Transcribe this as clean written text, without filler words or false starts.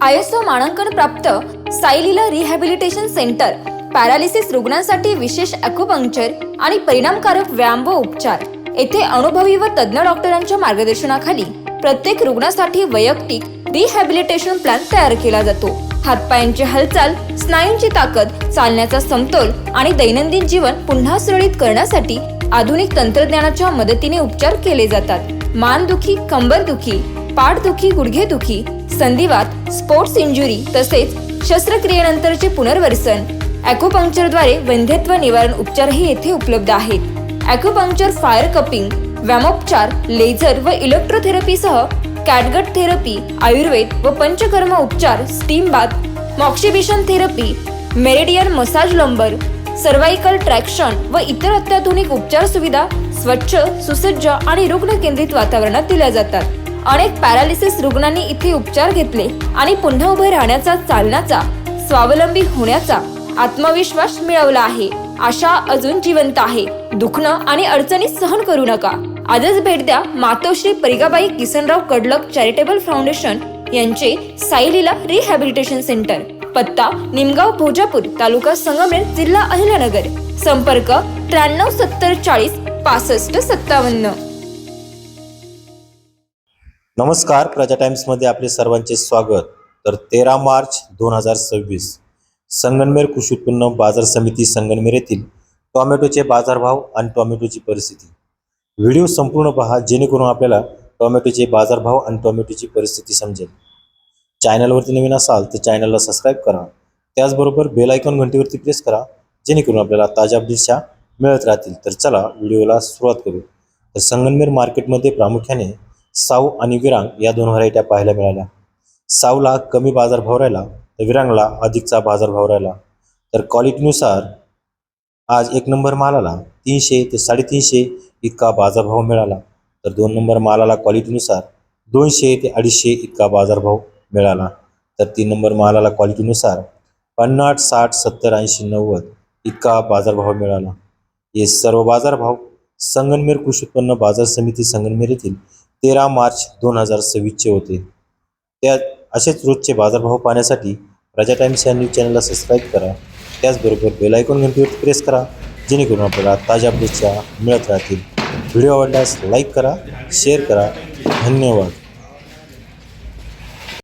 ISO मानांकन प्राप्त सायलीला rehabilitation centre paralysis रुग्णांसाठी विशेष ॲक्युपंक्चर आणि परिणामकारक व्यायाम व उपचार। येथे अनुभवी व तज्ञ डॉक्टरांच्या मार्गदर्शनाखाली प्रत्येक रुग्णासाठी वैयक्तिक रिहॅबिलिटेशन प्लॅन तयार केला जातो। हातपायांची हालचाल, स्नायूंची ताकद, चालण्याचा समतोल आणि दैनंदिन जीवन पुन्हा सुरळीत करण्यासाठी आधुनिक तंत्रज्ञानाच्या मदतीने उपचार केले जातात। मानदुखी, कंबरदुखी, पाठदुखी, गुडघेदुखी, संधिवात, स्पोर्ट्स इंजुरी तसेच शस्त्रक्रियेनंतरचे पुनर्वसन ॲक्युपंक्चरद्वारे वंध्यत्व निवारण उपचारही येथे उपलब्ध आहेत। ॲक्युपंक्चर, फायर कपिंग, व्यायामोपचार, लेझर व इलेक्ट्रोथेरपीसह कॅटगट थेरपी, आयुर्वेद व पंचकर्म उपचार, steam bath, moxibustion therapy, meridian massage, lumbar, cervical traction व इतर अत्याधुनिक उपचार सुविधा स्वच्छ, सुसज्ज आणि रुग्ण केंद्रित वातावरणात दिल्या जातात। अनेक पॅरालिसिस रुग्णांनी इथे उपचार घेतले आणि पुन्हा उभे राहण्याचा, चालण्याचा, स्वावलंबी होण्याचा आत्मविश्वास मिळवला आहे। आशा अजून जिवंत आहे। दुखणं आणि अडचणी सहन करू नका। आजच भेट द्या मातोश्री परिगाबाई किसनराव कडलक चॅरिटेबल फाउंडेशन यांचे सायलीला रिहॅबिलिटेशन सेंटर। पत्ता निमगाव, भोजापूर, तालुका संगमनेर, जिल्हा अहिल्यानगर। संपर्क 93 70 40 65 57। नमस्कार, प्रजा टाइम्समध्ये आपले सर्वांचे स्वागत। तर 13 मार्च 2026 संगमनेर कृषी उत्पन्न बाजार समिती संगमनेर येथील टोमॅटोचे बाजारभाव आणि टोमॅटोची परिस्थिती। व्हिडिओ संपूर्ण पहा जेणेकरून आपल्याला टोमॅटोचे बाजारभाव आणि टोमॅटोची परिस्थिती समजेल। चॅनलवरती नवीन असाल तर चॅनलला सबस्क्राईब करा, त्याचबरोबर बेल आयकॉन घंटीवरती प्रेस करा जेणेकरून आपल्याला ताज्या अपडेट्स मिळत राहतील। तर चला व्हिडिओला सुरुवात करू। तर संगमनेर मार्केटमध्ये प्रामुख्याने साऊ आणि विरांग या दोन व्हरायट्या पाहायला मिळाल्या। साऊला कमी बाजारभाव राहिला तर विरांगला अधिकचा बाजारभाव राहिला। तर क्वालिटीनुसार आज 1 नंबर मालाला 300 ते 350 इतका बाजारभाव मिळाला। तर 2 नंबर मालाला क्वालिटीनुसार 200 ते 250 इतका बाजारभाव मिळाला। तर 3 नंबर मालाला क्वालिटीनुसार 50, 60, 70, 80, 90 इतका बाजारभाव मिळाला। हे सर्व बाजारभाव संगमनेर कृषी उत्पन्न बाजार समिती संगमनेर येथील 13 मार्च 2026 होते। त्या असेच रोजचे बाजारभाव पाहण्यासाठी प्रजा टाइम्स या न्यूज चॅनलला सबस्क्राईब करा, त्याचबरोबर बेल आयकॉन घंटीवर प्रेस करा जेणेकरून आपल्याला ताज्या अपडेट्स मिळत राहतील। व्हिडिओ आवडल्यास लाईक करा, शेअर करा। धन्यवाद।